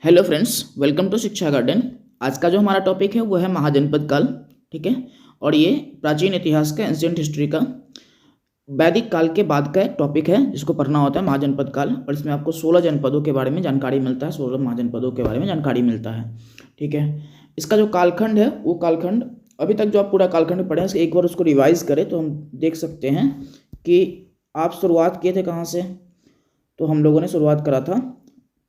Hello friends, welcome to शिक्षा garden. आज का जो हमारा टॉपिक है वो है महाजनपद काल। ठीक है। और ये प्राचीन इतिहास का, एंशिएंट हिस्ट्री का, वैदिक काल के बाद का एक टॉपिक है जिसको पढ़ना होता है महाजनपद काल। और इसमें आपको 16 जनपदों के बारे में जानकारी मिलता है, 16 महाजनपदों के बारे में जानकारी मिलता है। ठीक है। इसका जो कालखंड है वो कालखंड, अभी तक जो आप पूरा कालखंड पढ़े हैं एक बार उसको रिवाइज करें तो हम देख सकते हैं कि आप शुरुआत किए थे कहाँ से। तो हम लोगों ने शुरुआत करा था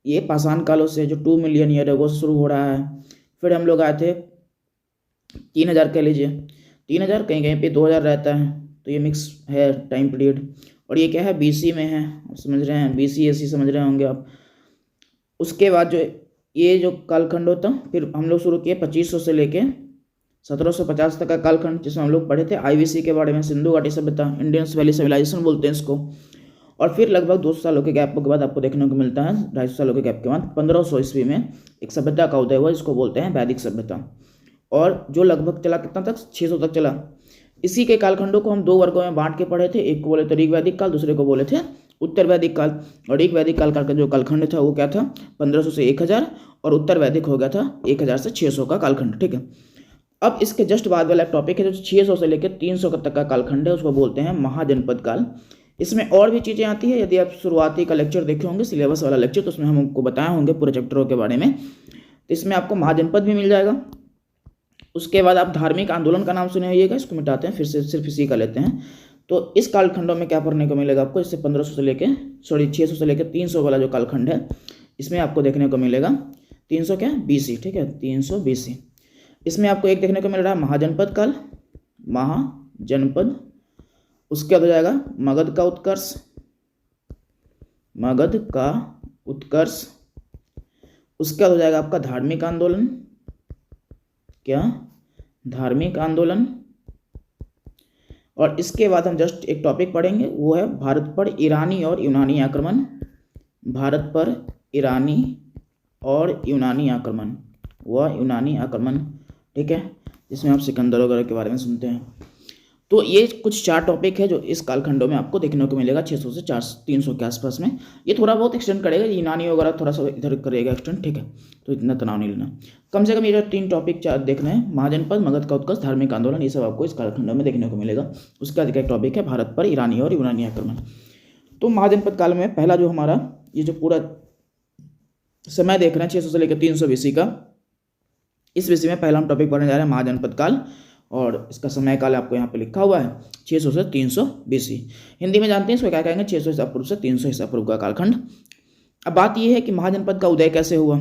ये पाषाण कालों से, जो 2 मिलियन ईयर एगो से शुरू हो रहा है। फिर हम लोग आए थे 3000 कह लीजिए, 3000 कहीं कहीं पे 2000 रहता है, तो ये मिक्स है टाइम पीरियड। और ये क्या है, बीसी में है, समझ रहे हैं, बीसी एसी समझ रहे होंगे आप। उसके बाद जो ये जो कालखंड होता, फिर हम लोग शुरू किए 2500 से लेके 1750 तक का कालखंड, जिसमें हम लोग पढ़े थे आईवीसी के बारे में, सिंधु घाटी सभ्यता, इंडियंस वैली सिविलाइजेशन बोलते हैं इसको। और फिर लगभग 200 सालों के गैप के बाद आपको देखने को मिलता है, 250 सालों के गैप के बाद 1500 ईस्वी में एक सभ्यता का उदय हुआ, इसको बोलते हैं वैदिक सभ्यता। और जो लगभग चला कितना तक, 600 तक चला। इसी के कालखंडों को हम 2 वर्गों में बांट के पढ़े थे, एक को बोले थे ऋग वैदिक काल, दूसरे को बोले थे उत्तर वैदिक काल। और ऋग वैदिक काल का जो कालखंड था वो क्या था, 1500 से 1000, और उत्तर वैदिक हो गया था 1000 से 600 का कालखंड। ठीक है। अब इसके जस्ट बाद वाला टॉपिक है जो 600 से लेकर 300 तक का कालखंड है, उसको बोलते हैं महाजनपद काल। इसमें और भी चीज़ें आती है, यदि आप शुरुआती का लेक्चर देखे होंगे, सिलेबस वाला लेक्चर, तो उसमें हम आपको बताए होंगे पूरे चैप्टरों के बारे में। तो इसमें आपको महाजनपद भी मिल जाएगा। उसके बाद आप धार्मिक आंदोलन का नाम सुने होइएगा, इसको मिटाते हैं, फिर से सिर्फ इसी का लेते हैं। तो इस कालखंडों में क्या पढ़ने को मिलेगा आपको, इससे 1500 से लेके 600 से लेकर 300 वाला जो कालखंड है, इसमें आपको देखने को मिलेगा 300 क्या, बीसी। ठीक है, 300 बीसी। इसमें आपको एक देखने को मिल रहा है महाजनपद काल, महाजनपद। उसके बाद हो जाएगा मगध का उत्कर्ष, मगध का उत्कर्ष। उसके बाद हो जाएगा आपका धार्मिक आंदोलन, क्या, धार्मिक आंदोलन। और इसके बाद हम जस्ट एक टॉपिक पढ़ेंगे, वो है भारत पर ईरानी और यूनानी आक्रमण, भारत पर ईरानी और यूनानी आक्रमण, वह यूनानी आक्रमण। ठीक है, जिसमें आप सिकंदर वगैरह के बारे में सुनते हैं। तो ये कुछ 4 टॉपिक है जो इस कालखंडों में आपको देखने को मिलेगा, 600 से 300 के आसपास में। ये थोड़ा बहुत एक्सटेंड करेगा, यूनानी वगैरह थोड़ा सा इधर करेगा एक्सटेंड। ठीक है, तो इतना तनाव नहीं लेना। कम से कम ये जो 3 टॉपिक देखना है, महाजनपद, मगध का उत्कर्ष, धार्मिक आंदोलन, ये सब आपको इस कालखंडों में देखने को मिलेगा। उसका एक टॉपिक है भारत पर ईरानी और यूनानी आक्रमण। तो महाजनपद काल में पहला जो हमारा ये जो पूरा समय देख रहे हैं 600 से लेकर 300 बीसी का, इस विषय में पहला हम टॉपिक पढ़ने जा रहे हैं महाजनपद काल। और इसका समय काल आपको यहाँ पे लिखा हुआ है 600 से 300 बीसी। हिंदी में जानते हैं इसको क्या कहेंगे, 600 ईसा पूर्व से 300 ईसा पूर्व का कालखंड। अब बात यह है कि महाजनपद का उदय कैसे हुआ,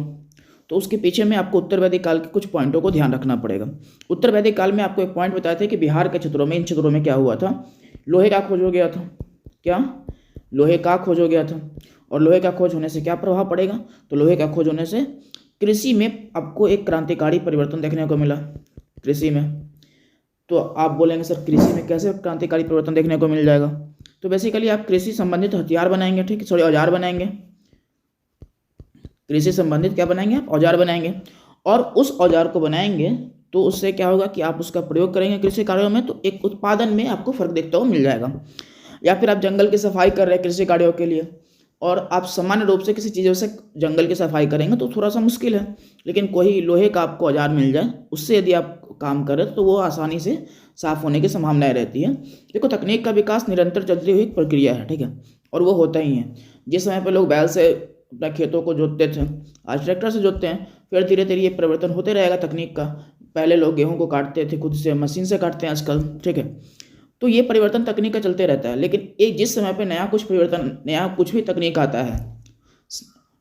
तो उसके पीछे में आपको उत्तर वैदिक काल के कुछ पॉइंटों को ध्यान रखना पड़ेगा। उत्तर वैदिक काल में आपको एक पॉइंट बताया था कि बिहार के क्षेत्रों में, इन क्षेत्रों में क्या हुआ था, लोहे का खोज हो गया था। क्या, लोहे का खोज हो गया था। और लोहे का खोज होने से क्या प्रभाव पड़ेगा, तो लोहे का खोज होने से कृषि में आपको एक क्रांतिकारी परिवर्तन देखने को मिला, कृषि में। तो आप बोलेंगे सर कृषि में कैसे क्रांतिकारी परिवर्तन देखने को मिल जाएगा, तो बेसिकली आप कृषि संबंधित हथियार बनाएंगे, ठीक है, सॉरी औजार बनाएंगे। कृषि संबंधित क्या बनाएंगे आप, औजार बनाएंगे। और उस औजार को बनाएंगे तो उससे क्या होगा कि आप उसका प्रयोग करेंगे कृषि कार्यों में, तो एक उत्पादन में आपको फर्क देखता हुआ मिल जाएगा। या फिर आप जंगल की सफाई कर रहे हैं कृषि कार्यों के लिए, और आप सामान्य रूप से किसी चीज़ों से जंगल की सफाई करेंगे तो थोड़ा सा मुश्किल है, लेकिन कोई लोहे का आपको औजार मिल जाए, उससे यदि आप काम करें तो वो आसानी से साफ होने की संभावनाएं रहती है। देखो, तकनीक का विकास निरंतर चलती हुई एक प्रक्रिया है, ठीक है, और वो होता ही है। जिस समय पर लोग बैल से अपने खेतों को जोतते थे, आज ट्रैक्टर से जोतते हैं। फिर धीरे धीरे ये परिवर्तन होते रहेगा तकनीक का। पहले लोग गेहूँ को काटते थे खुद से, मशीन से काटते हैं आजकल, ठीक है। तो ये परिवर्तन तकनीक का चलते रहता है, लेकिन एक जिस समय पे नया कुछ परिवर्तन, नया कुछ भी तकनीक आता है,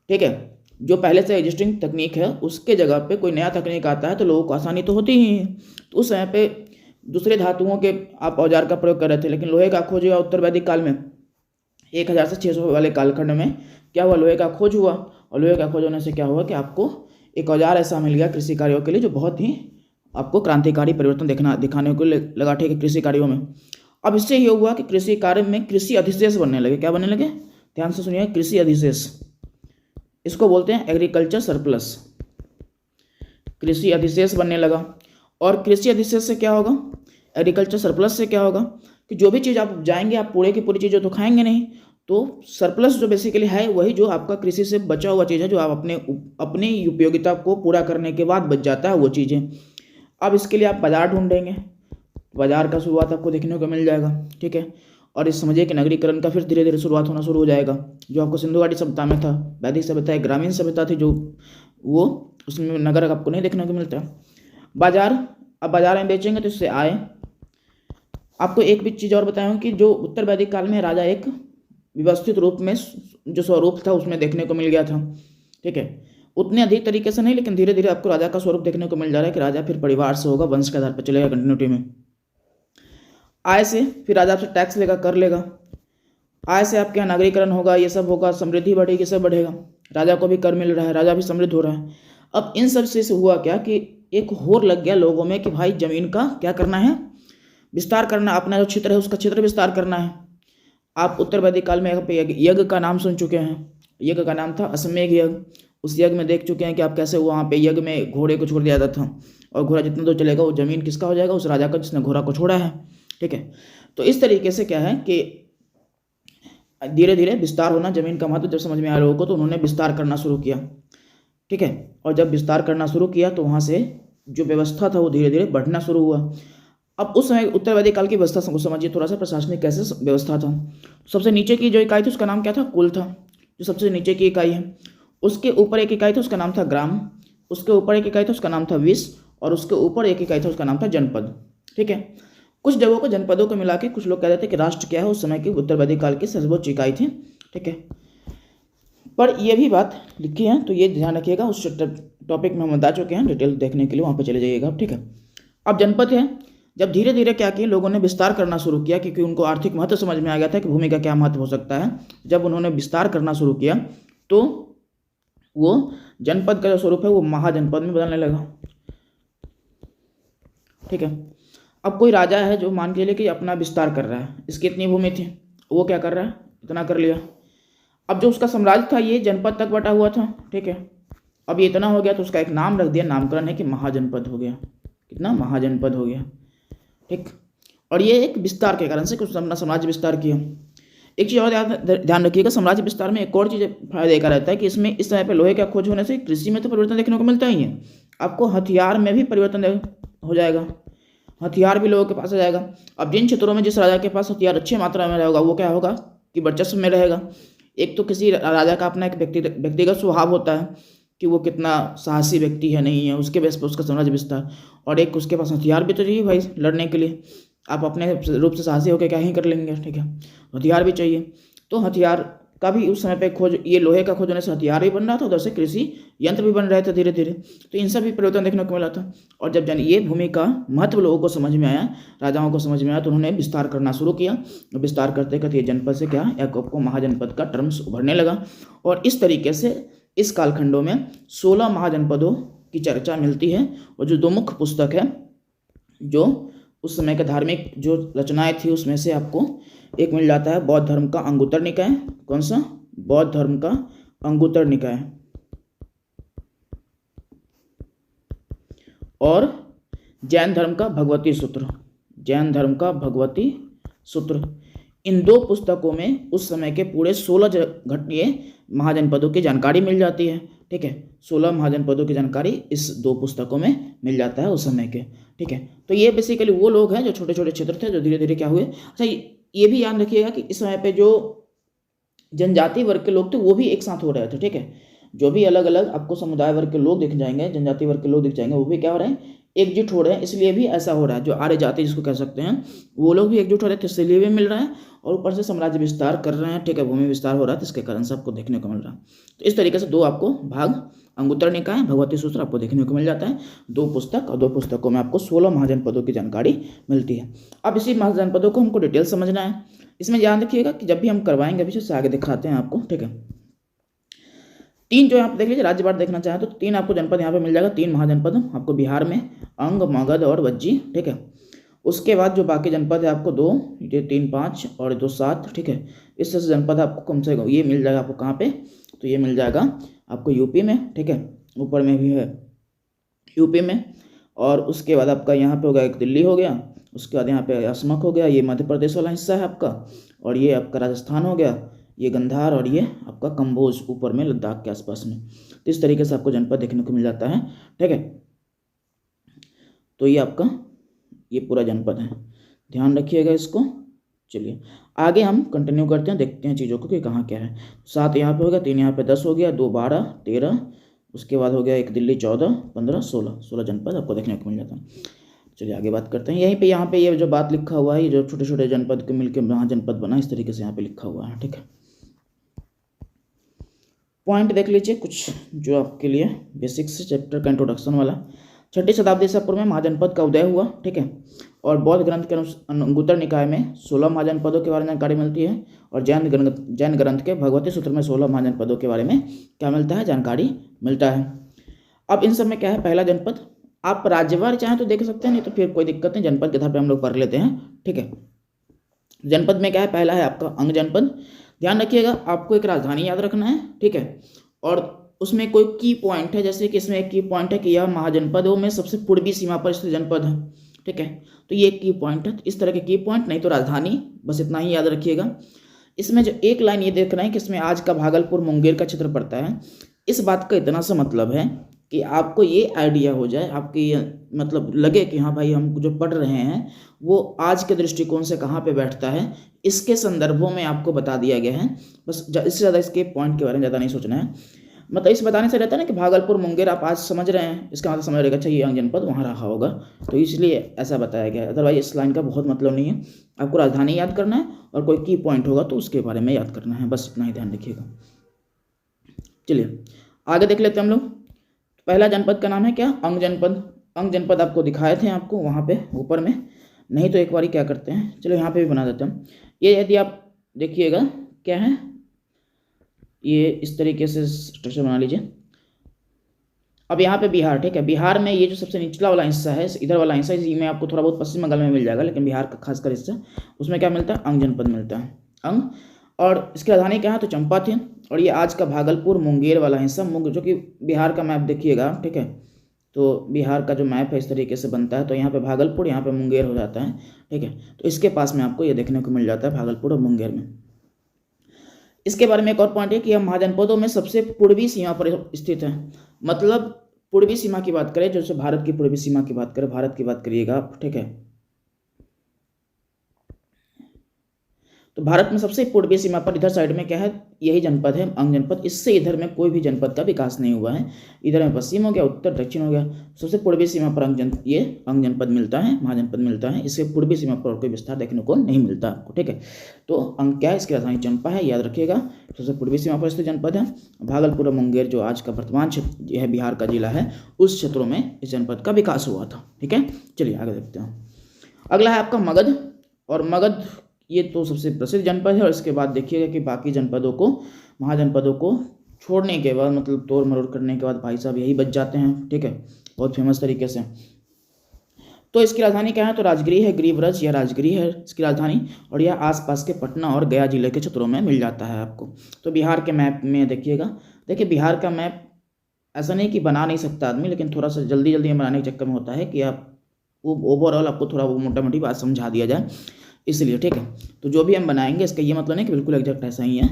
ठीक है, जो पहले से एग्जिस्टिंग तकनीक है उसके जगह पे कोई नया तकनीक आता है तो लोगों को आसानी तो होती ही है। तो उस समय पे दूसरे धातुओं के आप औजार का प्रयोग कर रहे थे, लेकिन लोहे का खोज हुआ उत्तर वैदिक काल में। 1000 से 600 वाले कालखंड में क्या हुआ, लोहे का खोज हुआ। और लोहे का खोज होने से क्या हुआ कि आपको एक औजार ऐसा मिल गया कृषि कार्यों के लिए जो बहुत ही आपको क्रांतिकारी परिवर्तन दिखाने को लगा, ठीक है, कृषि कार्यों में। अब इससे ये हुआ कि कृषि कार्य में कृषि अधिशेष बनने लगे। क्या बनने लगे, ध्यान से सुनिए, कृषि अधिशेष, इसको बोलते हैं एग्रीकल्चर सरप्लस। कृषि अधिशेष बनने लगा। और कृषि अधिशेष से क्या होगा, एग्रीकल्चर सरप्लस से क्या होगा कि जो भी चीज़ आप उपजाएंगे, आप पूरे की पूरी चीज़ें तो खाएंगे नहीं, तो सरप्लस जो बेसिकली है वही जो आपका कृषि से बचा हुआ चीज़ है, जो आप अपनी उपयोगिता को पूरा करने के बाद बच जाता है वो चीज़ें। अब इसके लिए आप बाजार ढूंढेंगे, बाजार का शुरुआत आपको देखने को मिल जाएगा, ठीक है। और इस समझिए कि नगरीकरण का फिर धीरे धीरे शुरुआत होना शुरू हो जाएगा। जो आपको सिंधु घाटी सभ्यता में था, वैदिक सभ्यता एक ग्रामीण सभ्यता थी, जो वो उसमें नगर आपको नहीं देखने को मिलता। बाजार, अब बाजार में बेचेंगे तो इससे आए। आपको एक भी चीज़ और बताऊँ कि जो उत्तर वैदिक काल में राजा एक व्यवस्थित रूप में जो स्वरूप था उसमें देखने को मिल गया था, ठीक है। उतने अधिक तरीके से नहीं, लेकिन धीरे धीरे आपको राजा का स्वरूप देखने को मिल जा रहा है कि राजा फिर परिवार से होगा, वंश के आधार पर चलेगा, कंटिन्यूटी में। आय से फिर राजा आपसे टैक्स लेगा, कर लेगा। आय से आपके यहाँ नागरीकरण होगा, ये सब होगा, समृद्धि बढ़ेगी, सब बढ़ेगा। राजा को भी कर मिल रहा है, राजा भी समृद्ध हो रहा है। अब इन सब से हुआ क्या कि एक होड़ लग गया लोगों में कि भाई जमीन का क्या करना है, विस्तार करना, अपना जो क्षेत्र है उसका क्षेत्र विस्तार करना है। आप उत्तर वैदिक काल में यहाँ पे यज्ञ का नाम सुन चुके हैं। यज्ञ का नाम था अश्वमेध यज्ञ। उस यज्ञ में देख चुके हैं कि आप कैसे वहाँ पे यज्ञ में घोड़े को छोड़ दिया जाता था, और घोड़ा जितना दूर चलेगा वो जमीन किसका हो जाएगा, उस राजा का जिसने घोड़ा को छोड़ा है, ठीक है। तो इस तरीके से क्या है कि धीरे धीरे विस्तार होना, जमीन का महत्व जब समझ में आया लोगों को तो उन्होंने विस्तार करना शुरू किया, ठीक है। और जब विस्तार करना शुरू किया तो वहाँ से जो व्यवस्था था वो धीरे धीरे बढ़ना शुरू हुआ। अब उस समय उत्तर वैदिक काल की व्यवस्था को समझिए थोड़ा सा, प्रशासनिक कैसे व्यवस्था था। सबसे नीचे की जो इकाई थी उसका नाम क्या था, कुल था, जो सबसे नीचे की इकाई है। उसके ऊपर एक इकाई था उसका नाम था ग्राम, उसके ऊपर एक इकाई था उसका नाम था विश्व, और उसके ऊपर एक इकाई था उसका नाम था जनपद, ठीक है। कुछ जगहों को जनपदों को मिला के कुछ लोग कहते थे कि राष्ट्र क्या है, उस समय की उत्तर वैदिक काल की सर्वोच्च इकाई थी, ठीक है। पर यह भी बात लिखी है तो ये ध्यान रखिएगा, उस टॉपिक में हम बता चुके हैं, डिटेल देखने के लिए वहाँ पर चले जाइएगा, ठीक है। अब जनपद है, जब धीरे धीरे क्या किया लोगों ने विस्तार करना शुरू किया, क्योंकि उनको आर्थिक महत्व समझ में आ गया था कि भूमि का क्या महत्व हो सकता है। जब उन्होंने विस्तार करना शुरू किया तो वो जनपद का जो स्वरूप है वो महाजनपद में बदलने लगा, ठीक है। अब कोई राजा है जो मान के चलिए कि अपना विस्तार कर रहा है, इसकी इतनी भूमि थी, वो क्या कर रहा है, इतना कर लिया। अब जो उसका साम्राज्य था ये जनपद तक बटा हुआ था, ठीक है। अब ये इतना हो गया तो उसका एक नाम रख दिया, नामकरण है कि महाजनपद हो गया। कितना, महाजनपद हो गया, ठीक। और ये एक विस्तार के कारण से कुछ अपना साम्राज्य विस्तार किया। एक चीज़ और ध्यान रखिएगा, साम्राज्य विस्तार में एक और चीज़ फायदे का रहता है कि इसमें इस समय पे लोहे का खोज होने से कृषि में तो परिवर्तन देखने को मिलता ही है, आपको हथियार में भी परिवर्तन हो जाएगा, हथियार भी लोगों के पास आ जाएगा। अब जिन क्षेत्रों में जिस राजा के पास हथियार अच्छी मात्रा में रहेगा वो क्या होगा कि वर्चस्व में रहेगा। एक तो किसी राजा का अपना एक व्यक्तिगत स्वभाव होता है कि वो कितना साहसी व्यक्ति है नहीं है, उसके बेस पर उसका साम्राज्य विस्तार। और एक उसके पास हथियार भी तो चाहिए भाई लड़ने के लिए, आप अपने रूप से साहसी होकर क्या ही कर लेंगे, ठीक है, हथियार भी चाहिए। तो हथियार का भी उस समय पे खोज, ये लोहे का खोज होने से हथियार भी बन रहा था, उधर से कृषि यंत्र भी बन रहे थे धीरे धीरे। तो इन सब भी परिवर्तन देखने को मिला था। और जब ये भूमि का महत्व लोगों को समझ में आया, राजाओं को समझ में आया, तो उन्होंने विस्तार करना शुरू किया। विस्तार करते करते ये जनपद से क्या आपको महाजनपद का टर्म्स उभरने लगा। और इस तरीके से इस कालखंडों में 16 महाजनपदों की चर्चा मिलती है। और जो दो मुख्य पुस्तक है जो उस समय के धार्मिक जो रचनाएं थी उसमें से आपको एक मिल जाता है बौद्ध धर्म का अंगुत्तर निकाय। कौन सा, बौद्ध धर्म का अंगुत्तर निकाय, और जैन धर्म का भगवती सूत्र, जैन धर्म का भगवती सूत्र। इन दो पुस्तकों में उस समय के पूरे 16 घटनीय महाजनपदों की जानकारी मिल जाती है, ठीक है। 16 महाजनपदों की जानकारी इस दो पुस्तकों में मिल जाता है उस समय के, ठीक है। तो ये बेसिकली वो लोग हैं जो छोटे छोटे क्षेत्र थे जो धीरे धीरे क्या हुए। अच्छा, ये भी याद रखिएगा कि इस समय पे जो जनजाति वर्ग के लोग थे वो भी एक साथ हो रहे थे, ठीक है। जो भी अलग अलग आपको समुदाय वर्ग के लोग दिख जाएंगे, जनजाति वर्ग के लोग दिख जाएंगे, वो भी क्या हो रहे हैं, एकजुट हो रहे हैं। इसलिए भी ऐसा हो रहा है, जो आर्य जाति जिसको कह सकते हैं वो लोग भी एकजुट हो रहे थे, इसलिए भी मिल रहा है। और ऊपर से साम्राज्य विस्तार कर रहे हैं, ठीक है, भूमि विस्तार हो रहा है, तो इसके कारण से आपको देखने को मिल रहा है। तो इस तरीके से दो आपको भाग, अंगुत्तर निकाय, भगवती सूत्र आपको देखने को मिल जाता है, दो पुस्तक, और दो पुस्तकों में आपको 16 महाजनपदों की जानकारी मिलती है। अब इसी महाजनपदों को हमको डिटेल समझना है। इसमें ध्यान रखिएगा कि जब भी हम करवाएंगे, अभी से आगे दिखाते हैं आपको, ठीक है। 3 जो यहाँ पे देख लीजिए, राज्य बार देखना चाहें तो 3 आपको जनपद यहाँ पे मिल जाएगा, 3 महाजनपद आपको बिहार में, अंग, मगध और वज्जी, ठीक है। उसके बाद जो बाकी जनपद है आपको 2, ये 3, 5 और 2, 7, ठीक है। इस तरह से जनपद आपको कम से कम ये मिल जाएगा आपको कहाँ पे, तो ये मिल जाएगा आपको यूपी में, ठीक है, ऊपर में भी है यूपी में। और उसके बाद आपका यहाँ पे हो गया एक दिल्ली हो गया, उसके बाद यहाँ पे असमक हो गया, ये मध्य प्रदेश वाला हिस्सा है आपका, और ये आपका राजस्थान हो गया, ये गंधार और ये आपका कम्बोज ऊपर में लद्दाख के आसपास में। तो इस तरीके से आपको जनपद देखने को मिल जाता है, ठीक है। तो ये आपका ये पूरा जनपद है, ध्यान रखिएगा इसको। चलिए आगे हम कंटिन्यू करते हैं, देखते हैं चीज़ों को कि कहाँ क्या है। 7 यहाँ पे हो गया, 3 यहाँ पे, 10 हो गया, 2 12 13, उसके बाद हो गया 1 दिल्ली 14 15 16 जनपद आपको देखने को मिल जाता है। चलिए आगे बात करते हैं। यहीं पे यहाँ पे ये जो बात लिखा हुआ है, ये जो छोटे छोटे जनपद के मिलकर महाजनपद बना, इस तरीके से यहाँ पे लिखा हुआ है, ठीक है। पॉइंट देख लीजिए कुछ जो आपके लिए बेसिक्स चैप्टर का इंट्रोडक्शन वाला। 6ठी शताब्दी ईसा पूर्व में महाजनपद का उदय हुआ, ठीक है। और बौद्ध ग्रंथ के अंगुत्तर निकाय में 16 महाजनपदों के बारे में जानकारी मिलती है, और जैन ग्रंथ के भगवती सूत्र में 16 महाजनपदों के बारे में क्या मिलता है, जानकारी मिलता है। अब इन सब में क्या है, पहला जनपद आप राज्यवार चाहें तो देख सकते हैं, नहीं तो फिर कोई दिक्कत नहीं, जनपद के आधार पर हम लोग पढ़ लेते हैं, ठीक है। जनपद में क्या है, पहला है आपका अंग जनपद। ध्यान रखिएगा आपको एक राजधानी याद रखना है, ठीक है। और उसमें कोई की पॉइंट है, जैसे कि इसमें एक की पॉइंट है कि यह महाजनपदों में सबसे पूर्वी सीमा पर स्थित जनपद है, ठीक है। तो ये एक की पॉइंट है, इस तरह के की पॉइंट, नहीं तो राजधानी, बस इतना ही याद रखिएगा। इसमें जो एक लाइन ये देख रहे हैं कि इसमें आज का भागलपुर मुंगेर का क्षेत्र पड़ता है, इस बात का इतना सा मतलब है कि आपको ये आइडिया हो जाए, आपकी मतलब लगे कि हाँ भाई हम जो पढ़ रहे हैं वो आज के दृष्टिकोण से कहाँ पे बैठता है, इसके संदर्भों में आपको बता दिया गया है। बस इससे ज़्यादा इसके पॉइंट के बारे में ज़्यादा नहीं सोचना है। मतलब इस बताने से रहता है ना कि भागलपुर मुंगेर आप आज समझ रहे हैं, इसका मतलब समझ रहेगा अच्छा ये अंग जनपद वहाँ रहा होगा, तो इसलिए ऐसा बताया गया है। अदरवाइज इस लाइन का बहुत मतलब नहीं है। आपको राजधानी याद करना है और कोई की पॉइंट होगा तो उसके बारे में याद करना है, बस इतना ही ध्यान रखिएगा। चलिए आगे देख लेते हैं हम लोग। पहला जनपद का नाम है क्या, अंग जनपद। अंग जनपद आपको दिखाए थे आपको वहाँ पे ऊपर में, नहीं तो एक बारी क्या करते हैं, चलो यहाँ पे भी बना देते हैं। ये यदि आप देखिएगा क्या है, ये इस तरीके से स्ट्रक्चर बना लीजिए। अब यहाँ पे बिहार, ठीक है। बिहार में ये जो सबसे निचला वाला हिस्सा है, इधर वाला हिस्सा, इसमें आपको थोड़ा बहुत पश्चिम बंगाल में मिल जाएगा, लेकिन बिहार का खासकर हिस्सा, उसमें क्या मिलता है, अंग जनपद मिलता है, अंग। और इसकी राजधानी क्या है, तो चंपा थी। और ये आज का भागलपुर मुंगेर वाला हिस्सा, जो कि बिहार का मैप देखिएगा, ठीक है। तो बिहार का जो मैप है इस तरीके से बनता है, तो यहाँ पे भागलपुर, यहाँ पे मुंगेर हो जाता है, ठीक है। तो इसके पास में आपको ये देखने को मिल जाता है भागलपुर और मुंगेर में। इसके बारे में एक और पॉइंट है कि यह महाजनपदों में सबसे पूर्वी सीमा पर स्थित है। मतलब पूर्वी सीमा की बात करें, जैसे भारत की पूर्वी सीमा की बात करें, भारत की बात करिएगा आप, ठीक है। तो भारत में सबसे पूर्वी सीमा पर इधर साइड में क्या है, यही जनपद है, अंग जनपद। इससे इधर में कोई भी जनपद का विकास नहीं हुआ है। इधर में पश्चिम हो गया, उत्तर दक्षिण हो गया, सबसे पूर्वी सीमा पर ये अंग जनपद मिलता है, महाजनपद मिलता है। इससे पूर्वी सीमा पर कोई विस्तार देखने को नहीं मिलता आपको, ठीक है। तो अंग क्या है, इसकी राजधानी चंपा है, याद रखिएगा। सबसे पूर्वी सीमा पर स्थित जनपद है। भागलपुर और मुंगेर जो आज का वर्तमान क्षेत्र यह बिहार का जिला है, उस क्षेत्रों में इस जनपद का विकास हुआ था, ठीक है। चलिए आगे देखते हैं। अगला है आपका मगध। और मगध ये तो सबसे प्रसिद्ध जनपद है। और इसके बाद देखिएगा कि बाकी जनपदों को, महाजनपदों को छोड़ने के बाद, मतलब तोड़ मरोड़ करने के बाद भाई साहब यही बच जाते हैं, ठीक है, बहुत फेमस तरीके से। तो इसकी राजधानी क्या है, तो राजगृह है, गृहव्रज, यह राजगृह है इसकी राजधानी। और यह आसपास के पटना और गया जिले के क्षेत्रों में मिल जाता है आपको। तो बिहार के मैप में देखिएगा, देखिए बिहार का मैप ऐसा नहीं कि बना नहीं सकता आदमी, लेकिन थोड़ा सा जल्दी जल्दी बनाने के चक्कर में होता है कि आप वो ओवरऑल आपको थोड़ा वो मोटा मोटी बात समझा दिया जाए, इसलिए, ठीक है। तो जो भी हम बनाएंगे इसका ये मतलब नहीं कि बिल्कुल एग्जैक्ट ऐसा ही है,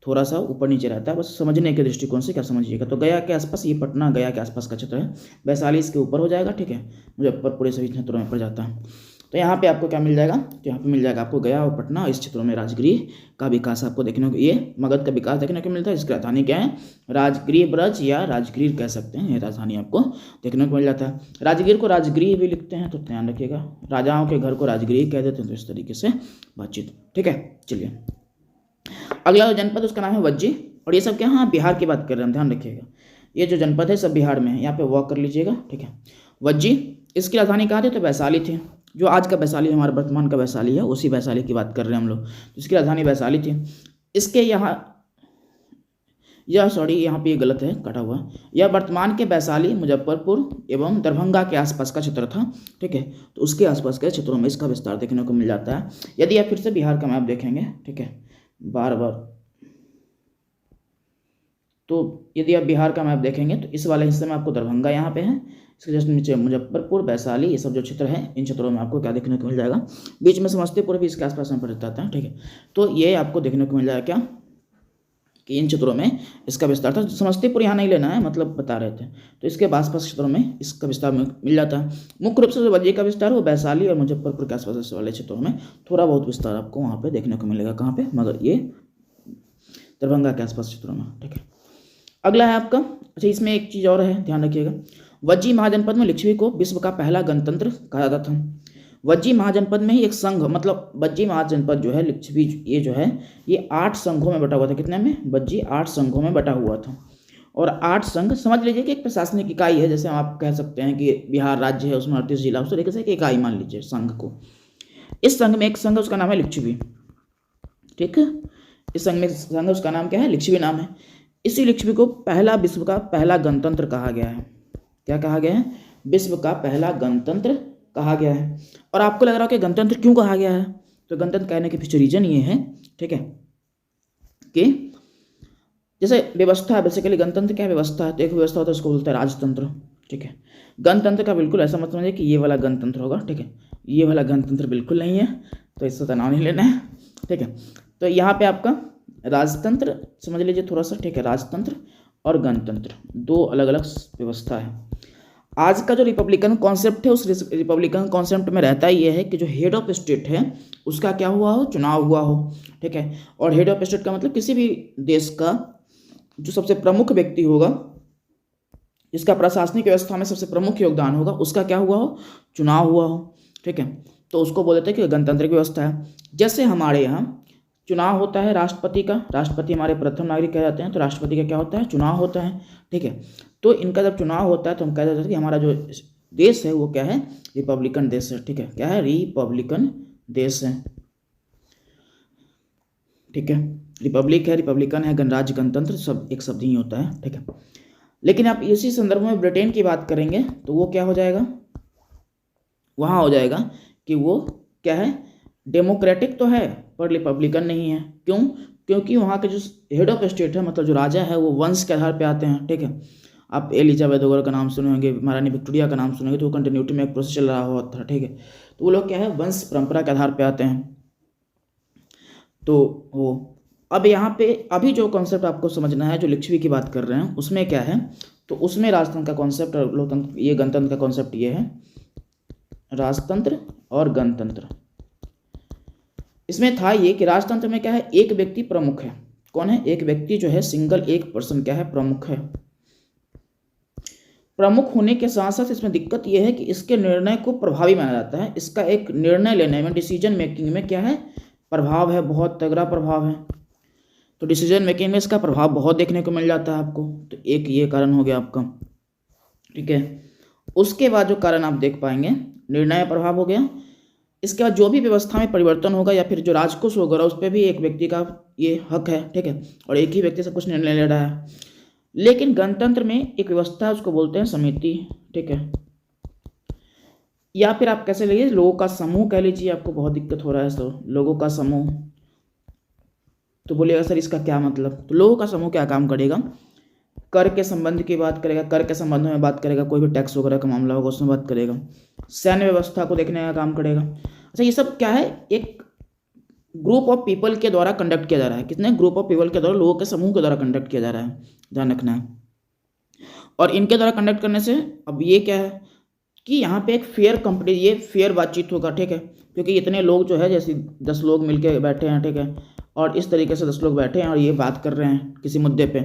थोड़ा सा ऊपर नीचे रहता है, बस समझने के दृष्टिकोण से क्या समझिएगा। तो गया के आसपास, ये पटना गया के आसपास का क्षेत्र है। वैशाली इसके ऊपर हो जाएगा, ठीक है, मुजफ्फरपुर सभी क्षेत्रों में पड़ जाता है। तो यहाँ पे आपको क्या मिल जाएगा, तो यहाँ पे मिल जाएगा आपको गया और पटना, इस क्षेत्रों में राजगृह का विकास आपको देखने को, ये मगध का विकास देखने को मिलता है। इसकी राजधानी क्या है, राजगृह ब्रज या राजगृह कह सकते हैं, ये राजधानी आपको देखने को मिल जाता है। राजगीर को राजगृह भी लिखते हैं, तो ध्यान रखिएगा, राजाओं के घर को राजगृह कह देते हैं, तो इस तरीके से बातचीत, ठीक है। चलिए अगला जो जनपद उसका नाम है वज्जी। और ये सब क्या, हाँ बिहार की बात कर रहे हैं, ध्यान रखिएगा, ये जो जनपद है सब बिहार में है, यहाँ पे वॉक कर लीजिएगा, ठीक है। वज्जी, इसकी राजधानी कहाँ थी, तो वैशाली थी। जो आज का वैशाली, हमारा वर्तमान का वैशाली है, उसी वैशाली की बात कर रहे हैं हम लोग। तो इसकी राजधानी वैशाली थी। इसके यहाँ यहाँ पे ये गलत है, कटा हुआ। यह वर्तमान के वैशाली, मुजफ्फरपुर एवं दरभंगा के आसपास का क्षेत्र था, ठीक है। तो उसके आसपास के क्षेत्रों में इसका विस्तार देखने को मिल जाता है। यदि आप फिर से बिहार का मैप देखेंगे, ठीक है, बार बार, तो यदि आप बिहार का मैप देखेंगे तो इस वाले हिस्से में आपको दरभंगा यहाँ पे है, इसके जस्ट नीचे मुजफ्फरपुर, वैशाली, ये सब जो क्षेत्र है, इन क्षेत्रों में आपको क्या देखने को मिल जाएगा, बीच में समस्तीपुर भी इसके आसपास में पड़ जाता है, ठीक है। तो ये आपको देखने को मिल जाएगा क्या, कि इन क्षेत्रों में इसका विस्तार था। समस्तीपुर यहाँ नहीं लेना है, मतलब बता रहे थे। तो इसके आसपास क्षेत्रों में इसका विस्तार मिल जाता है। मुख्य रूप से जो वज्जी का विस्तार है वो वैशाली और मुजफ्फरपुर के आसपास वाले क्षेत्रों में थोड़ा बहुत विस्तार आपको वहाँ पे देखने को मिलेगा। कहाँ पे? मगर ये दरभंगा के आसपास क्षेत्रों में, ठीक है। अगला है आपका, अच्छा इसमें एक चीज़ और है, ध्यान रखिएगा। वज्जी महाजनपद में लिच्छवी को विश्व का पहला गणतंत्र कहा जाता था। वज्जी महाजनपद में ही एक संघ, मतलब वज्जी महाजनपद जो है लिच्छवी, ये जो है ये 8 संघों में बटा हुआ था। कितने में? वज्जी 8 संघों में बटा हुआ था। और 8 संघ समझ लीजिए कि एक प्रशासनिक इकाई है। जैसे आप कह सकते हैं कि बिहार राज्य है, उसमें 38 जिला, उस तरीके से एक इकाई मान लीजिए संघ को। इस संघ में एक संघ, उसका नाम है लिच्छवी, ठीक है। इस संघ में संघ, उसका नाम क्या है? लिच्छवी नाम है। इसी लिच्छवी को पहला विश्व का पहला गणतंत्र कहा गया है। क्या कहा गया है? विश्व का पहला गणतंत्र कहा गया है। और आपको लग रहा है कि गणतंत्र क्यों कहा गया है? तो गणतंत्र कहने के पीछे रीजन ये है, ठीक है, कि जैसे व्यवस्था, बेसिकली गणतंत्र क्या व्यवस्था है? तो एक व्यवस्था होता है, उसको बोलते हैं राजतंत्र, ठीक है। गणतंत्र का बिल्कुल ऐसा मत समझिए कि ये वाला गणतंत्र होगा, ठीक है। ये वाला गणतंत्र बिल्कुल नहीं है, तो इससे तनाव नहीं लेना है, ठीक है। तो यहाँ पे आपका राजतंत्र समझ लीजिए थोड़ा सा, ठीक है। राजतंत्र और गणतंत्र दो अलग अलग व्यवस्था है। आज का जो रिपब्लिकन कॉन्सेप्ट है, उस रिपब्लिकन कॉन्सेप्ट में रहता ही ये है कि जो हेड ऑफ स्टेट है उसका क्या हुआ हो? चुनाव हुआ हो, ठीक है। और हेड ऑफ स्टेट का मतलब किसी भी देश का जो सबसे प्रमुख व्यक्ति होगा, जिसका प्रशासनिक व्यवस्था में सबसे प्रमुख योगदान होगा, उसका क्या हुआ हो? चुनाव हुआ हो, ठीक है। तो उसको बोल देते हैं कि गणतंत्र की व्यवस्था है। जैसे हमारे यहाँ चुनाव होता है राष्ट्रपति का, राष्ट्रपति हमारे प्रथम नागरिक कह जाते हैं, तो राष्ट्रपति का क्या होता है? चुनाव होता है, ठीक है। तो इनका जब चुनाव होता है तो हम कह देते हैं कि हमारा जो देश है वो क्या है? रिपब्लिकन देश है, ठीक है। क्या है? रिपब्लिकन देश है, ठीक है। रिपब्लिक है, रिपब्लिकन है, गणराज्य, गणतंत्र, सब एक शब्द ही होता है, ठीक है। लेकिन आप इसी संदर्भ में ब्रिटेन की बात करेंगे तो वो क्या हो जाएगा? वहाँ हो जाएगा कि वो क्या है? डेमोक्रेटिक तो है पर रिपब्लिकन नहीं है। क्यों? क्योंकि वहाँ के जो हेड ऑफ स्टेट है, मतलब जो राजा है, वो वंश के आधार पे आते हैं, ठीक है। आप एलिजाबेथ वगैरह का नाम सुने होंगे, महारानी विक्टोरिया का नाम सुनेंगे, तो वो कंटिन्यूटी में एक प्रोसेस चल रहा हुआ था, ठीक है। तो वो लोग क्या है? वंश परंपरा के आधार पे आते हैं। तो वो अब यहाँ पे अभी जो कॉन्सेप्ट आपको समझना है, जो लिच्छवी की बात कर रहे हैं, उसमें क्या है? तो उसमें राजतंत्र का कॉन्सेप्ट और लोकतंत्र, ये गणतंत्र का कॉन्सेप्ट ये है, राजतंत्र और गणतंत्र। इसमें था ये कि राजतंत्र में क्या है? एक व्यक्ति प्रमुख है। कौन है? एक व्यक्ति जो है, सिंगल, एक पर्सन क्या है? प्रमुख है। प्रमुख होने के साथ साथ इसमें दिक्कत यह है कि इसके निर्णय को प्रभावी माना जाता है। इसका एक निर्णय लेने में, डिसीजन मेकिंग में क्या है? प्रभाव है, बहुत तगड़ा प्रभाव है। तो डिसीजन मेकिंग में इसका प्रभाव बहुत देखने को मिल जाता है आपको। तो एक ये कारण हो गया आपका, ठीक है। उसके बाद जो कारण आप देख पाएंगे, निर्णय प्रभाव हो गया। इसके बाद जो भी व्यवस्था में परिवर्तन होगा या फिर जो राजकोष वगैरह, उस पर भी एक व्यक्ति का ये हक है, ठीक है। और एक ही व्यक्ति सब कुछ निर्णय ले रहा है। लेकिन गणतंत्र में एक व्यवस्था है, उसको बोलते हैं समिति, ठीक है। या फिर आप कैसे लीजिए, लोगों का समूह कह लीजिए। आपको बहुत दिक्कत हो रहा है तो लोगों का समूह, तो बोलिएगा सर इसका क्या मतलब? तो लोगों का समूह क्या काम करेगा? कर के संबंध की बात करेगा, कर के संबंध में बात करेगा, कोई भी टैक्स वगैरह का मामला होगा उसमें बात करेगा, सैन्य व्यवस्था को देखने का काम करेगा। अच्छा, ये सब क्या है? एक ग्रुप ऑफ पीपल के द्वारा कंडक्ट किया जा रहा है। कितने? ग्रुप ऑफ पीपल के द्वारा, लोगों के समूह के द्वारा कंडक्ट किया जा रहा है, ध्यान रखना है। और इनके द्वारा कंडक्ट करने से अब ये क्या है कि यहाँ पे एक फेयर कंपनी, ये फेयर बातचीत होगा, ठीक है। क्योंकि इतने लोग जो है, जैसे 10 लोग मिलके बैठे हैं, ठीक है, और इस तरीके से 10 लोग बैठे हैं और ये बात कर रहे हैं किसी मुद्दे पे,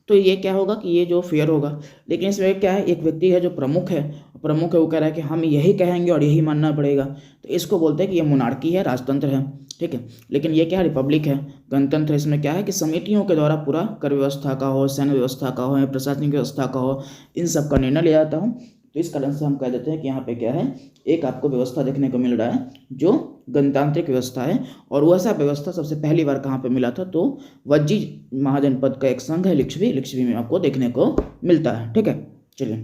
तो ये क्या होगा कि ये जो फेयर होगा। लेकिन इसमें क्या है? एक व्यक्ति है जो प्रमुख है, वो कह रहा है कि हम यही कहेंगे और यही मानना पड़ेगा। तो इसको बोलते हैं कि ये मोनार्की है, राजतंत्र है, ठीक है। लेकिन ये क्या है? रिपब्लिक है, गणतंत्र। इसमें क्या है कि समितियों के द्वारा पूरा कर व्यवस्था का हो, सैन्य व्यवस्था का हो, प्रशासनिक व्यवस्था का हो, इन सब का निर्णय लिया जाता हो। तो इस कारण से हम कह देते हैं कि यहाँ पे क्या है? एक आपको व्यवस्था देखने को मिल रहा है जो गणतांत्रिक व्यवस्था है। और वैसा व्यवस्था सबसे पहली बार कहाँ पे मिला था? तो वज्जी महाजनपद का एक संघ है लिच्छवी में आपको देखने को मिलता है, ठीक है। चलिए,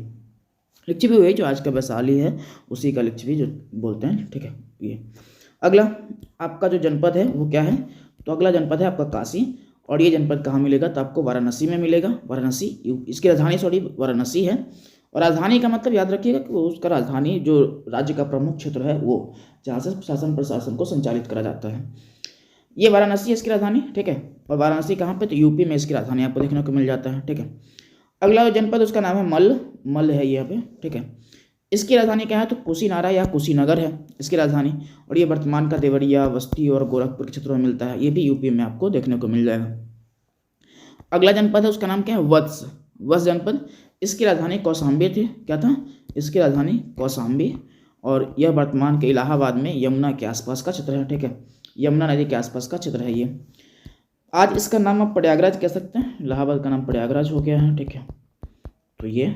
लिच्छवी हुई जो आज का वैशाली है, उसी का लिच्छवी जो बोलते हैं, ठीक है। ये अगला आपका जो जनपद है वो क्या है? तो अगला जनपद है आपका काशी। और ये जनपद कहाँ मिलेगा? तो आपको वाराणसी में मिलेगा। वाराणसी, इसकी राजधानी वाराणसी है। और राजधानी का मतलब याद रखिएगा कि उसका राजधानी जो राज्य का प्रमुख क्षेत्र है वो, जहाँ से शासन प्रशासन को संचालित करा जाता है। ये वाराणसी है इसकी राजधानी, ठीक है। और वाराणसी कहाँ पे, तो यूपी में इसकी राजधानी आपको देखने को मिल जाता है, ठीक है। अगला जो जनपद उसका नाम है मल्ल है यहाँ पे, ठीक है। इसकी राजधानी क्या है, तो कुशीनारा या कुशीनगर है इसकी राजधानी। और ये वर्तमान का देवरिया, बस्ती और गोरखपुर के क्षेत्रों में मिलता है। ये भी यूपी में आपको देखने को मिल जाएगा। अगला जनपद है उसका नाम क्या है, वत्स जनपद। इसकी राजधानी कौशाम्बी थी, क्या था, इसकी राजधानी कौशाम्बी। और यह वर्तमान के इलाहाबाद में यमुना के आसपास का क्षेत्र है, ठीक है। यमुना नदी के आसपास का क्षेत्र है ये। आज इसका नाम आप प्रयागराज कह सकते हैं, इलाहाबाद का नाम प्रयागराज हो गया है, ठीक है। तो ये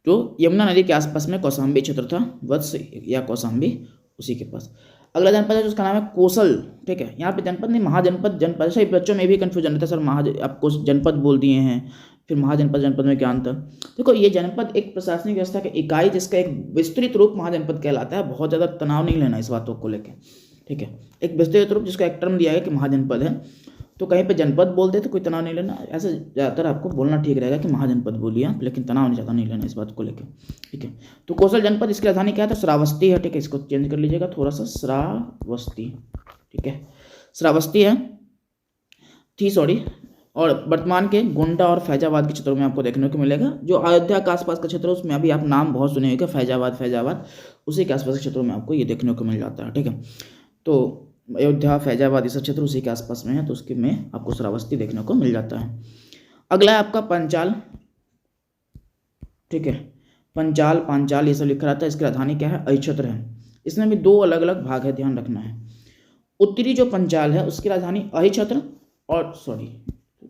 तो यमुना नदी के आसपास में कौशाम्बी क्षेत्र था, वत्स या कौशाम्बी, उसी के पास। अगला जनपद है उसका नाम है कोसल, ठीक है। यहाँ पे जनपद नहीं, जनपद सही, बच्चों में भी कन्फ्यूजन रहता है सर, आपको जनपद बोल दिए हैं, फिर जनपद में क्या अंतर। देखो ये जनपद एक प्रशासनिक व्यवस्था की इकाई जिसका एक विस्तृत रूप महाजनपद कहलाता है। बहुत ज़्यादा तनाव नहीं लेना इस बातों को लेकर, ठीक है। एक विस्तृत रूप जिसका एक टर्म दिया है कि महाजनपद है, तो कहीं पे जनपद बोल दे तो कोई तनाव नहीं लेना। ऐसे ज़्यादातर आपको बोलना ठीक रहेगा कि महाजनपद बोलिए आप, लेकिन तनाव ज़्यादा नहीं लेना इस बात को लेकर, ठीक है। तो कौशल जनपद इसकी राजधानी क्या है, तो श्रावस्ती है, ठीक है। इसको चेंज कर लीजिएगा थोड़ा सा, श्रावस्ती, ठीक है, श्रावस्ती है थी, सॉरी। और वर्तमान के गोंडा और फैजाबाद के क्षेत्रों में आपको देखने को मिलेगा। जो अयोध्या के आसपास का क्षेत्र है उसमें अभी आप नाम बहुत सुने होंगे, फैजाबाद, उसी के आसपास के क्षेत्रों में आपको ये देखने को मिल जाता है, ठीक है। तो अयोध्या, फैजाबाद, ये सब क्षेत्र उसी के आसपास में है, तो उसके में आपको श्रावस्ती देखने को मिल जाता है। अगला है आपका पंचाल, ठीक है। पांचाल ये सब लिखा रहता है। इसकी राजधानी क्या है, अहिच्छत्र है। इसमें भी दो अलग अलग भाग है, ध्यान रखना है। उत्तरी जो पंचाल है उसकी राजधानी अहिच्छत्र, और सॉरी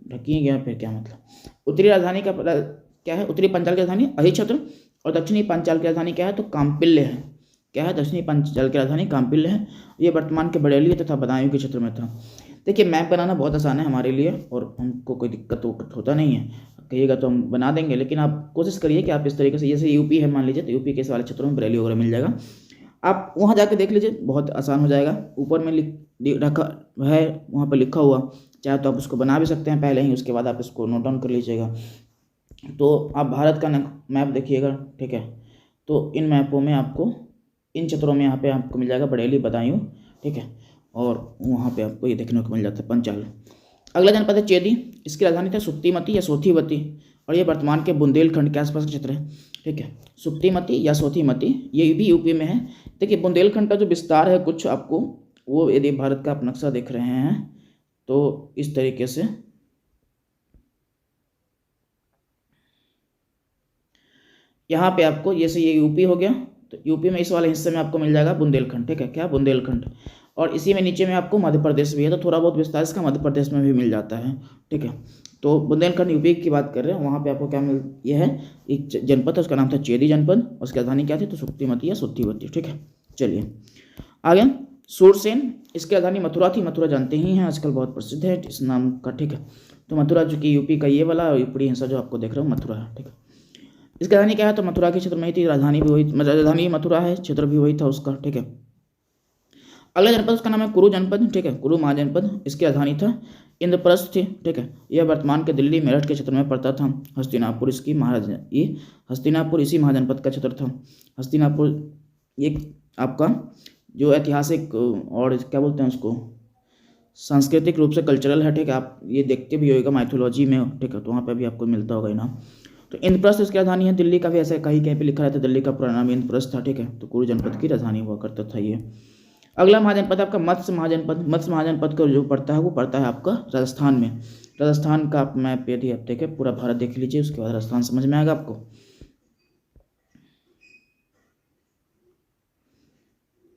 ढकी गया, फिर क्या मतलब, उत्तरी राजधानी का क्या है, उत्तरी पंचाल की राजधानी अहिच्छत्र, और दक्षिणी पंचाल की राजधानी क्या है, तो काम्पिल्य है। क्या है, दक्षिणी पंचाल की राजधानी काम्पिल्य है। ये वर्तमान के बरेली तथा बदायूं के क्षेत्र में था। देखिए मैप बनाना बहुत आसान है हमारे लिए, और हमको कोई दिक्कत होता नहीं है। कहिएगा तो हम बना देंगे, लेकिन आप कोशिश करिए कि आप इस तरीके से, जैसे यूपी है मान लीजिए, तो यूपी के इस वाले क्षेत्रों में बरेली वगैरह मिल जाएगा, आप वहाँ जाकर देख लीजिए, बहुत आसान हो जाएगा। ऊपर में रखा है, वहाँ पर लिखा हुआ, चाहे तो आप उसको बना भी सकते हैं पहले ही, उसके बाद आप इसको नोट डाउन कर लीजिएगा। तो आप भारत का मैप देखिएगा, ठीक है। तो इन मैपों में आपको, इन क्षेत्रों में यहाँ पे आपको मिल जाएगा बरेली, बदायूं, ठीक है। और वहाँ पे आपको ये देखने को मिल जाता है पंचाल। अगला जनपद है चेदी। इसकी राजधानी था सुप्तिमती या सोथीवती, और ये वर्तमान के बुंदेलखंड के आसपास का क्षेत्र है, ठीक है। सुप्तिमती या सोथीमती, ये भी यूपी में है। देखिए बुंदेलखंड का जो विस्तार है कुछ आपको, वो यदि भारत का आप नक्शा देख रहे हैं तो इस तरीके से यहाँ पे आपको, जैसे ये यूपी हो गया, तो यूपी में इस वाले हिस्से में आपको मिल जाएगा बुंदेलखंड, ठीक है। क्या, बुंदेलखंड। और इसी में नीचे में आपको मध्य प्रदेश भी है, तो थोड़ा बहुत विस्तार इसका मध्य प्रदेश में भी मिल जाता है, ठीक है। तो बुंदेलखंड यूपी की बात कर रहे हैं, वहाँ पे आपको क्या ये है, एक जनपद है, उसका नाम था चेदी जनपद। उसकी राजधानी क्या थी, तो सुप्तिमती या सोथीवती, ठीक है। चलिए आगे, सूरसेन। इसकी राजधानी मथुरा थी। मथुरा जानते ही हैं, आजकल बहुत प्रसिद्ध है इस नाम का, ठीक है। तो मथुरा चूँकि यूपी का ये वाला ऊपरी हिस्सा जो आपको देख रहा हूँ मथुरा है, ठीक है। इसकी राजधानी क्या है, तो मथुरा के क्षेत्र में ही थी, राजधानी भी वही, राजधानी मथुरा है, क्षेत्र भी वही था उसका, ठीक है। अगला जनपद उसका नाम है कुरु जनपद, ठीक है, कुरु महाजनपद। इसकी राजधानी था इंद्रप्रस्थ थी, ठीक है। यह वर्तमान के दिल्ली मेरठ के क्षेत्र में पड़ता था। हस्तिनापुर इसकी हस्तिनापुर इसी महाजनपद का क्षेत्र था। हस्तिनापुर ये आपका जो ऐतिहासिक और क्या बोलते हैं उसको, सांस्कृतिक रूप से कल्चरल है, ठीक है। आप ये देखते भी होगा माइथोलॉजी में, ठीक है, तो वहाँ पे भी आपको मिलता होगा इनाम। तो इंद्रप्रस्थ इसकी राजधानी है। दिल्ली का भी ऐसा कहीं कहीं पे लिखा रहता है, दिल्ली का पुराना नाम इंद्रप्रस्थ था, ठीक है। तो कुरु जनपद की राजधानी हुआ करता था ये। अगला महाजनपद आपका मत्स्य महाजनपद। मत्स्य महाजनपद का जो पड़ता है वो पड़ता है आपका राजस्थान में। राजस्थान का आप मैप यदि आप देखें, पूरा भारत देख लीजिए, उसके बाद राजस्थान समझ में आएगा आपको।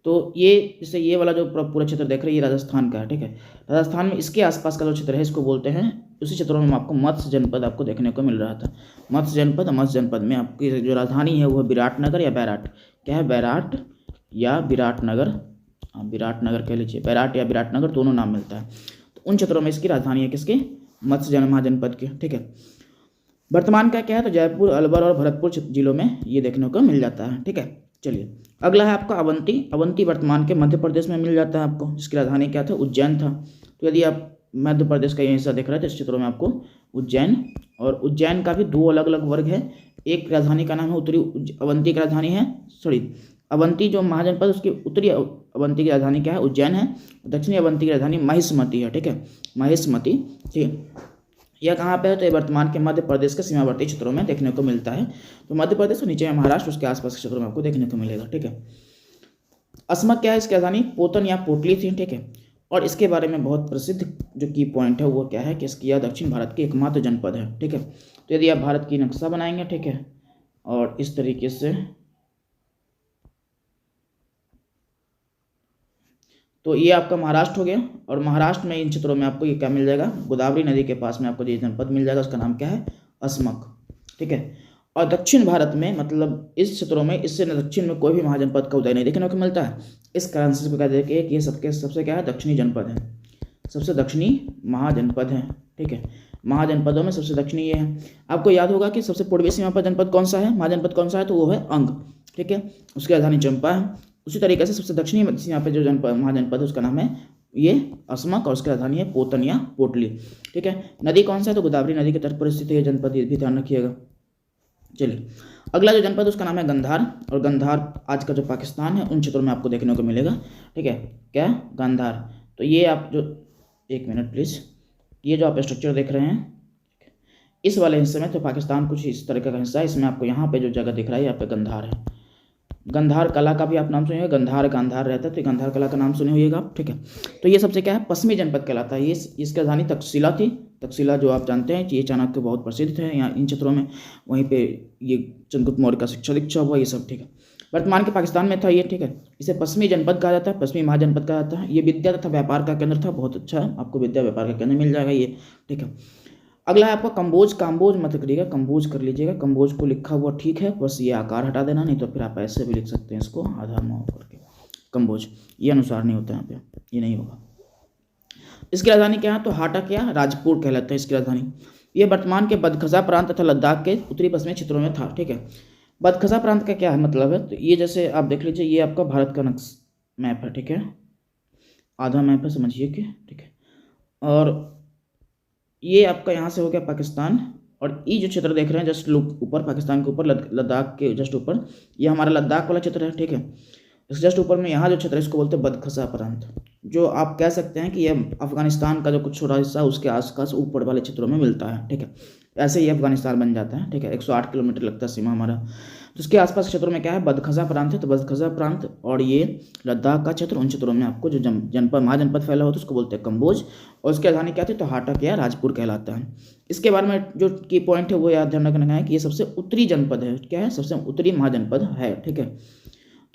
तो ये जैसे ये वाला जो पूरा क्षेत्र देख रहे हैं, ये राजस्थान का है, ठीक है। राजस्थान में इसके आसपास का जो क्षेत्र है इसको बोलते हैं, उसी क्षेत्रों में आपको मत्स्य जनपद आपको देखने को मिल रहा था। मत्स्य जनपद में आपकी जो राजधानी है वो है विराटनगर या बैराट। क्या है, बैराट या विराटनगर, विराटनगर कह लीजिए, बैराट या विराटनगर दोनों नाम मिलता है। तो उन क्षेत्रों में इसकी राजधानी है, किसकी, मत्स्य महाजनपद की, ठीक है। वर्तमान का क्या है, तो जयपुर, अलवर और भरतपुर जिलों में ये देखने को मिल जाता है, ठीक है। चलिए अगला है आपका अवंती। अवंती वर्तमान के मध्य प्रदेश में मिल जाता है आपको। जिसकी राजधानी क्या था, उज्जैन था। तो यदि आप मध्य प्रदेश का ये हिस्सा देख रहे थे, इस क्षेत्रों में आपको उज्जैन, और उज्जैन का भी दो अलग अलग वर्ग है। एक राजधानी का नाम है उत्तरी अवंती की राजधानी है, अवंती जो महाजनपद, उसकी उत्तरी अवंती की राजधानी क्या है? उज्जैन है। दक्षिणी अवंती की राजधानी महिष्मती है, ठीक है, महिष्मती, ठीक है। यह कहाँ पे है? तो ये वर्तमान के मध्य प्रदेश के सीमावर्ती क्षेत्रों में देखने को मिलता है। तो मध्य प्रदेश और नीचे में महाराष्ट्र, उसके आसपास के क्षेत्रों में आपको देखने को मिलेगा, ठीक है। अस्मक क्या है? इसकी राजधानी पोतन या पोटली थी, ठीक है। और इसके बारे में बहुत प्रसिद्ध जो की पॉइंट है वो क्या है कि इसकी यह दक्षिण भारत की एकमात्र जनपद है, ठीक है। तो यदि आप भारत की नक्शा बनाएंगे, ठीक है, और इस तरीके से, तो ये आपका महाराष्ट्र हो गया। और महाराष्ट्र में इन क्षेत्रों में आपको ये क्या मिल जाएगा? गोदावरी नदी के पास में आपको ये जनपद मिल जाएगा, उसका नाम क्या है? अस्मक, ठीक है। और दक्षिण भारत में, मतलब इस क्षेत्रों में, इससे दक्षिण में कोई भी महाजनपद का उदय नहीं देखने को मिलता है। इस कारण से इसको कह देते हैं कि ये सबसे क्या है? दक्षिणी जनपद है, सबसे दक्षिणी महाजनपद है, ठीक है। महाजनपदों में सबसे दक्षिणी ये है। आपको याद होगा कि सबसे पूर्वी सीमा पर जनपद कौन सा है, महाजनपद कौन सा है? तो वो है अंग, ठीक है, उसकी राजधानी चंपा है। उसी तरीके से सबसे दक्षिणी सीमा पर जो जनपद महाजनपद है उसका नाम है ये अस्मक, और उसकी राजधानी है पोतन या पोटली, ठीक है। नदी कौन सा है? तो गोदावरी नदी के तट पर स्थित है ये जनपद, ये भी ध्यान रखिएगा। चलिए, अगला जो जनपद उसका नाम है गंधार। और गंधार आज का जो पाकिस्तान है उन क्षेत्रों में आपको देखने को मिलेगा, ठीक है। क्या? गंधार। तो ये आप जो, एक मिनट प्लीज़, ये जो आप स्ट्रक्चर देख रहे हैं इस वाले हिस्से में, तो पाकिस्तान कुछ इस तरह का हिस्सा है। इसमें आपको यहाँ पे जो जगह दिख रहा है यहाँ पे गंधार है। गंधार कला का भी आप नाम सुनिएगा, गंधार गांधार रहता है, तो गंधार कला का नाम सुने होइएगा आप, ठीक है। तो ये सबसे क्या है? पश्चिमी जनपद कहलाता है। ये इसकी राजधानी तक्षशिला थी। तक्षशिला जो आप जानते हैं कि ये चाणक्य बहुत प्रसिद्ध है यहाँ इन क्षेत्रों में, वहीं पे ये चंद्रगुप्त मौर्य का शिक्षा दीक्षा हुआ, ये सब, ठीक है। वर्तमान के पाकिस्तान में था ये, ठीक है। इसे पश्चिमी जनपद कहा जाता है, पश्चिमी महाजनपद कहा जाता है। ये विद्या तथा व्यापार का केंद्र था, बहुत अच्छा है, आपको विद्या व्यापार का केंद्र मिल जाएगा ये, ठीक है। अगला है आपका कंबोज। काम्बोज मत करिएगा, कंबोज कर लीजिएगा। कंबोज को लिखा हुआ ठीक है, बस ये आकार हटा देना, नहीं तो फिर आप ऐसे भी लिख सकते हैं इसको आधार में करके कंबोज, ये अनुसार नहीं होता यहाँ पे, ये नहीं होगा। इसकी राजधानी क्या है? तो हाटा क्या? राजपुर कहलाता है इसकी राजधानी। ये वर्तमान के बदखसा प्रांत तथा लद्दाख के उत्तरी पश्चिमी क्षेत्रों में था, ठीक है। बदखसा प्रांत का क्या है मतलब है? तो ये जैसे आप देख लीजिए, ये आपका भारत का मैप है, ठीक है, आधा मैप है, समझिए कि, ठीक है। और ये आपका यहाँ से हो गया पाकिस्तान, और ये जो क्षेत्र देख रहे हैं जस्ट ऊपर, पाकिस्तान के ऊपर, लद्दाख के जस्ट ऊपर, ये हमारा लद्दाख वाला क्षेत्र है, ठीक है। इस जस्ट ऊपर में यहाँ जो क्षेत्र है इसको बोलते हैं बदखसा प्रांत, जो आप कह सकते हैं कि ये अफगानिस्तान का जो कुछ छोटा हिस्सा उसके आसपास ऊपर वाले क्षेत्रों में मिलता है, ठीक है। ऐसे ही अफगानिस्तान बन जाता है, ठीक है। 108 किलोमीटर लगता है सीमा हमारा। तो उसके आसपास क्षेत्रों में क्या है? बदखसा प्रांत है। तो बदखसा प्रांत और ये लद्दाख का क्षेत्र, उन क्षेत्रों में आपको जो जनपद महाजनपद फैला होता है उसको बोलते हैं कंबोज। और उसकी राजधानी क्या थी? तो हाटा क्या? राजपुर कहलाता है। इसके बारे में जो की पॉइंट है वो याद ध्यान रखना है कि ये सबसे उत्तरी जनपद है। क्या है? सबसे उत्तरी महाजनपद है, ठीक है।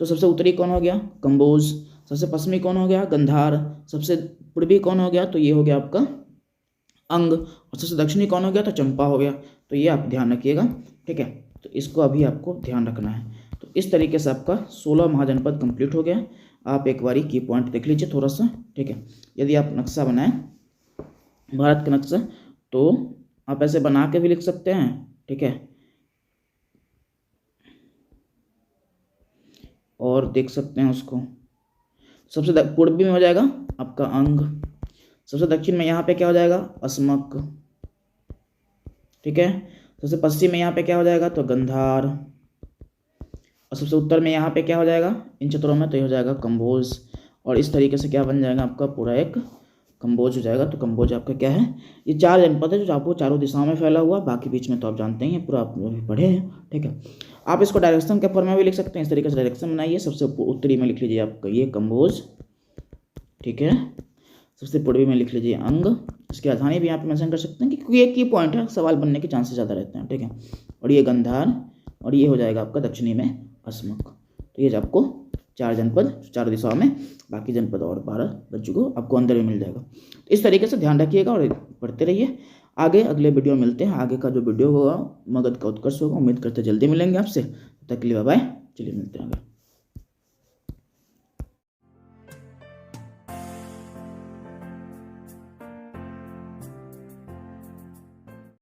तो सबसे उत्तरी कौन हो गया? कंबोज। सबसे पश्चिमी कौन हो गया? गंधार। सबसे पूर्वी कौन हो गया? तो ये हो गया आपका अंग। और सबसे दक्षिणी कौन हो गया? तो चंपा हो गया। तो ये आप ध्यान रखिएगा, ठीक है। तो इसको अभी आपको ध्यान रखना है। तो इस तरीके से आपका 16 महाजनपद कंप्लीट हो गया। आप एक बारी की पॉइंट देख लीजिए थोड़ा सा, ठीक है। यदि आप नक्शा बनाएं भारत का नक्शा, तो आप ऐसे बना के भी लिख सकते हैं, ठीक है, और देख सकते हैं उसको। सबसे पूर्वी में हो जाएगा आपका अंग, सबसे दक्षिण में यहाँ पे क्या हो जाएगा? अस्मक, ठीक है। सबसे पश्चिम में यहाँ पे क्या हो जाएगा? तो गंधार। और सबसे उत्तर में यहाँ पे क्या हो जाएगा इन क्षेत्रों में? तो ये हो जाएगा कंबोज। और इस तरीके से क्या बन जाएगा आपका पूरा एक कंबोज हो जाएगा। तो कंबोज आपका क्या है? ये 4 जनपद है जो आपको चारों दिशाओं में फैला हुआ, बाकी बीच में तो आप जानते ही हैं, पूरा आप अभी पढ़े हैं, ठीक है। आप इसको डायरेक्शन के फॉर्म में भी लिख सकते हैं, इस तरीके से डायरेक्शन बनाइए। सबसे उत्तरी में लिख लीजिए आपका ये कंबोज, ठीक है। सबसे पूर्वी में लिख लीजिए अंग। इसकी राजधानी भी यहाँ पे मेंशन कर सकते हैं क्योंकि एक की पॉइंट है, सवाल बनने के चांसेस ज़्यादा रहते हैं, ठीक है। और ये गंधार, और ये हो जाएगा आपका दक्षिणी में अस्मक। तो ये आपको 4 जनपद 4 दिशाओं में, बाकी जनपद और 12 बच्चों को आपको अंदर में मिल जाएगा। तो इस तरीके से ध्यान रखिएगा और पढ़ते रहिए। आगे अगले वीडियो मिलते हैं। आगे का जो वीडियो होगा मगध का उत्कर्ष होगा, उम्मीद करते जल्दी मिलेंगे आपसे। तब तक के लिए बाय बाय। चलिए मिलते हैं आगे।